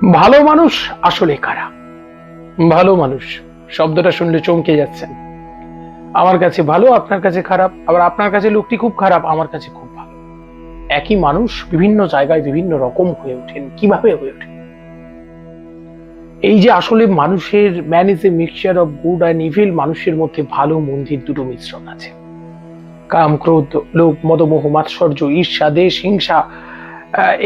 ভালো মানুষ আসলে কারা? ভালো মানুষ শব্দটা শুনলে চমকে যাচ্ছেন। আমার কাছে ভালো, আপনার কাছে খারাপ, আবার আপনার কাছে লোকটি খুব খারাপ, আমার কাছে খুব ভালো। একই মানুষ বিভিন্ন জায়গায় বিভিন্ন রকম হয়ে ওঠেন। কিভাবে হয়ে ওঠেন? এই যে আসলে মানুষের man is a mixture of good and evil, মানুষের মধ্যে ভালো মন্দির দুটো মিশ্রণ আছে। কাম, ক্রোধ, লোভ, মদমোহ, মাৎসর্য, ঈর্ষা, দেশ, হিংসা,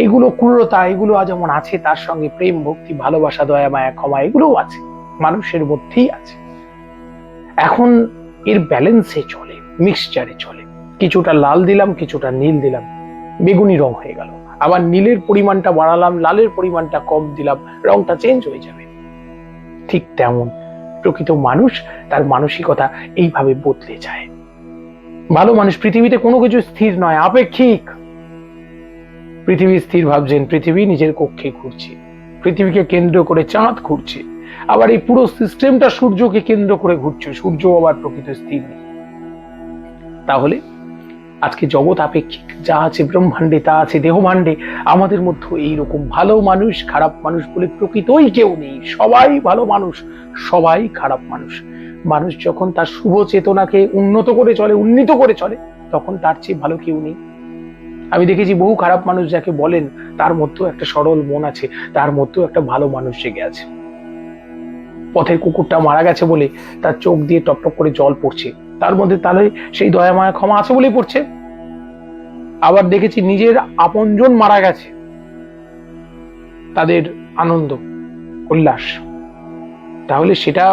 এগুলো ক্রূরতা, এগুলো যেমন আছে, তার সঙ্গে প্রেম, ভক্তি, ভালোবাসা, দয়া, মায়া, ক্ষমা, এগুলোও আছে, মানুষের মধ্যেই আছে। এখন এর ব্যালেন্সে চলে, মিক্সচারে চলে। কিছুটা লাল দিলাম, কিছুটা নীল দিলাম, বেগুনি রং হয়ে গেল। আবার নীলের পরিমাণটা বাড়ালাম, লালের পরিমাণটা কম দিলাম, রংটা চেঞ্জ হয়ে যাবে। ঠিক তেমন প্রকৃত মানুষ, তার মানসিকতা এইভাবে বদলে যায়। ভালো মানুষ, পৃথিবীতে কোনো কিছু স্থির নয়, আপেক্ষিক। পৃথিবী স্থির ভাবছেন, পৃথিবী নিজের কক্ষে ঘুরছে, পৃথিবীকে কেন্দ্র করে চাঁদ ঘুরছে, আবার এই পুরো সিস্টেমটা সূর্যকে কেন্দ্র করে ঘুরছে, সূর্য আবার প্রকৃত স্থির নেই। তাহলে আজকে জগৎ আপেক্ষিক, যা আছে ব্রহ্মাণ্ডে তা আছে দেহমাণ্ডে। আমাদের মধ্যে এইরকম ভালো মানুষ খারাপ মানুষ বলে প্রকৃতই কেউ নেই। সবাই ভালো মানুষ, সবাই খারাপ মানুষ। মানুষ যখন তার শুভ চেতনাকে উন্নীত করে চলে, তখন তার চেয়ে ভালো কেউ নেই। আমি দেখেছি বহু খারাপ মানুষ যাকে বলেন, তার মধ্যেও একটা সরল মন আছে, তার মধ্যেও একটা ভালো মানুষ জেগে আছে। পথের কুকুরটা মারা গেছে বলে তার চোখ দিয়ে টপটপ করে জল পড়ছে, তার মধ্যে তাহলে সেই দয়া মায়া ক্ষমা আছে বলেই পড়ছে। আবার দেখেছি নিজের আপনজন মারা গেছে, তাদের আনন্দ উল্লাস, তাহলে সেটা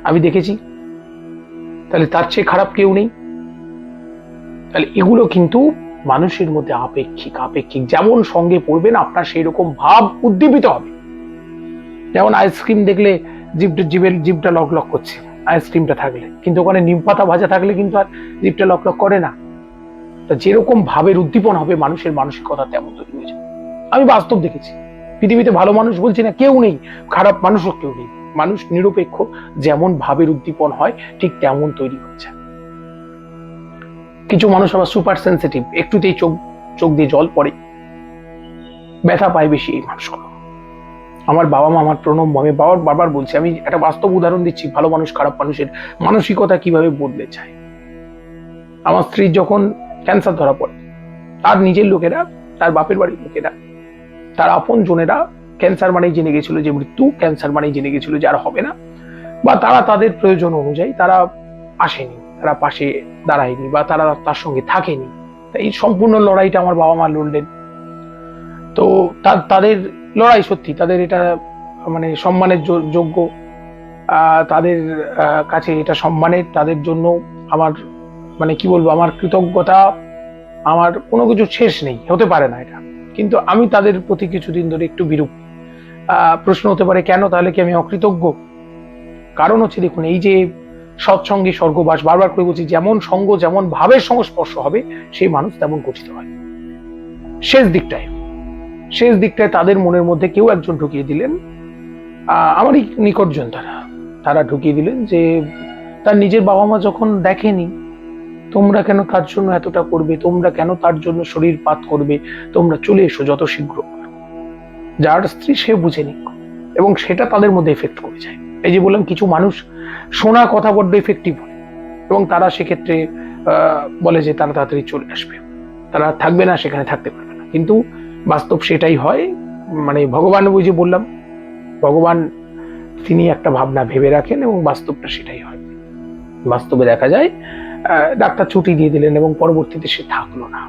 আমি দেখেছি। তাহলে তার চেয়ে খারাপ কেউ নেই। তাহলে এগুলো কিন্তু মানুষের মধ্যে আপেক্ষিক। যেমন সঙ্গে পড়বেন আপনার সেই রকম ভাব উদ্দীপিত হবে। যেমন আইসক্রিম দেখলে জিভটা লক লক করছে আইসক্রিমটা থাকলে, কিন্তু ওখানে নিম পাতা ভাজা থাকলে কিন্তু আর জিভটা লক লক করে না। তা যেরকম ভাবের উদ্দীপন হবে মানুষের মানসিকতা তেমন তৈরি হয়ে যাবে। আমি বাস্তব দেখেছি, পৃথিবীতে ভালো মানুষ বলছি না, কেউ নেই, খারাপ মানুষও কেউ নেই। মানুষ নিরপেক্ষ, যেমন ভাবের উদ্দীপন হয় ঠিক তেমন তৈরি হচ্ছে। কিছু মানুষ আবার সুপার সেন্সিটিভ, একটুতেই চোখ দিয়ে জল পড়ে, ব্যথা পায় বেশি এই মানুষগুলো। আমার বাবা মা, আমার প্রণব, আমি বারবার বলছি, আমি একটা বাস্তব উদাহরণ দিচ্ছি ভালো মানুষ খারাপ মানুষের মানসিকতা কিভাবে বদলে যায়। আমার স্ত্রীর যখন ক্যান্সার ধরা পড়ে, তার নিজের লোকেরা, তার বাপের বাড়ির লোকেরা, তার আপন জনেরা ক্যান্সার মানেই জেনে গেছিল যে মৃত্যু, ক্যান্সার মানেই জেনে গেছিল যে আর হবে না, বা তারা তাদের প্রয়োজন অনুযায়ী তারা আসেনি, তারা পাশে দাঁড়ায়নি, বা তারা তার সঙ্গে থাকেনি। এই সম্পূর্ণ লড়াইটা আমার বাবা মা লড়লেন। তো তাদের লড়াই সত্যি, তাদের এটা মানে সম্মানের যোগ্য, তাদের কাছে এটা সম্মানের, তাদের জন্য আমার মানে কি বলবো, আমার কৃতজ্ঞতা, আমার কোনো কিছু শেষ নেই, হতে পারে না এটা। কিন্তু আমি তাদের প্রতি কিছুদিন ধরে একটু বিরূপ। প্রশ্ন হতে পারে কেন, তাহলে কি আমি অকৃতজ্ঞ? কারণ হচ্ছে দেখুন, এই যে সৎসঙ্গে স্বর্গবাস, বারবার করে বলছি, যেমন সঙ্গ যেমন ভাবের সংস্পর্শ হবে সেই মানুষ তেমন গঠিত হয়। শেষ দিকটায় তাদের মনের মধ্যে কেউ একজন ঢুকিয়ে দিলেন, আমারই নিকটজন, তারা ঢুকিয়ে দিলেন যে তার নিজের বাবা মা যখন দেখেনি, তোমরা কেন তার জন্য এতটা করবে, তোমরা কেন তার জন্য শরীর পাত করবে, তোমরা চলে এসো যত শীঘ্র। যার স্ত্রী সে বুঝে নিক, এবং সেটা তাদের মধ্যে এফেক্ট করে যায়। এই যে বললাম, কিছু মানুষ শোনা কথা বড্ড এফেক্টিভ হয়, এবং তারা সেক্ষেত্রে বলে যে তারা তাড়াতাড়ি চলে আসবে, তারা থাকবে না, সেখানে থাকতে পারবে না। কিন্তু বাস্তব সেটাই হয়। মানে ভগবান, ওই যে বললাম, ভগবান তিনি একটা ভাবনা ভেবে রাখেন এবং বাস্তবটা সেটাই হয়। বাস্তবে দেখা যায় ডাক্তার ছুটি দিয়ে দিলেন এবং পরবর্তীতে সে থাকলো না।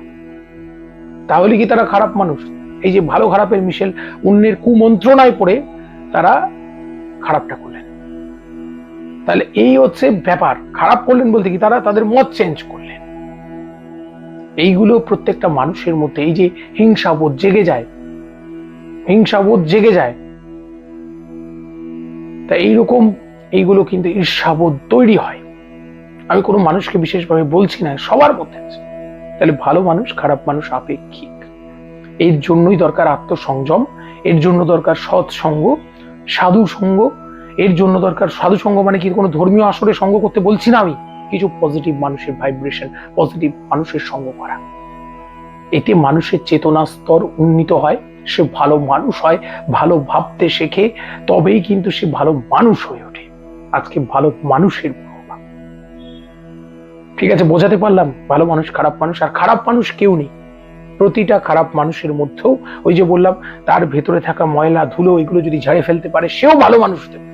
তাহলে কি তারা খারাপ মানুষ? এই যে ভালো খারাপের মিশেল, অন্যের কুমন্ত্রণায় পড়ে তারা খারাপটা করলেন। তাহলে এই হচ্ছে ব্যাপার। খারাপ করলেন বলতে কি, তারা তাদের মত চেঞ্জ করলেন। এইগুলো প্রত্যেকটা মানুষের মধ্যে, এই যে হিংসাবোধ জেগে যায়, তা এইরকম এইগুলো কিন্তু ঈর্ষাবোধ তৈরি হয়। আমি কোনো মানুষকে বিশেষভাবে বলছি না, সবার মধ্যে আছে। তাহলে ভালো মানুষ খারাপ মানুষ আপেক্ষিক। এর জন্যই দরকার আত্মসংযম, এর জন্য দরকার সৎসঙ্গ, সাধু সঙ্গ। এর জন্য দরকার সাধু সঙ্গ, মানে কি কোনো ধর্মীয় আসরে সঙ্গ করতে বলছি না আমি, কিছু পজিটিভ মানুষের ভাইব্রেশন, পজিটিভ মানুষের সঙ্গ করা। এতে মানুষের চেতনা স্তর উন্নীত হয়, সে ভালো মানুষ হয়, ভালো ভাবতে শেখে, তবেই কিন্তু সে ভালো মানুষ হয়ে ওঠে। আজকে ভালো মানুষের প্রভাব। ঠিক আছে, বোঝাতে পারলাম? ভালো মানুষ, খারাপ মানুষ, আর খারাপ মানুষ কেউ নেই। প্রতিটা খারাপ মানুষের মধ্যেও ওই যে বললাম, তার ভেতরে থাকা ময়লা ধুলো এগুলো যদি ঝাড়ে ফেলতে পারে, সেও ভালো মানুষ হতে পারে।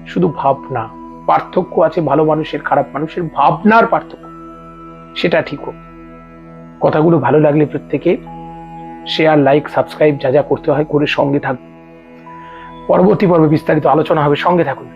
শুধু ভাবনা, পার্থক্য আছে ভালো মানুষের খারাপ মানুষের, ভাবনার পার্থক্য, সেটা ঠিক হোক। কথাগুলো ভালো লাগলে প্রত্যেকে শেয়ার, লাইক, সাবস্ক্রাইব যা যা করতে হয় করে সঙ্গে থাকবে। পরবর্তী পর্বে বিস্তারিত আলোচনা হবে, সঙ্গে থাকুন।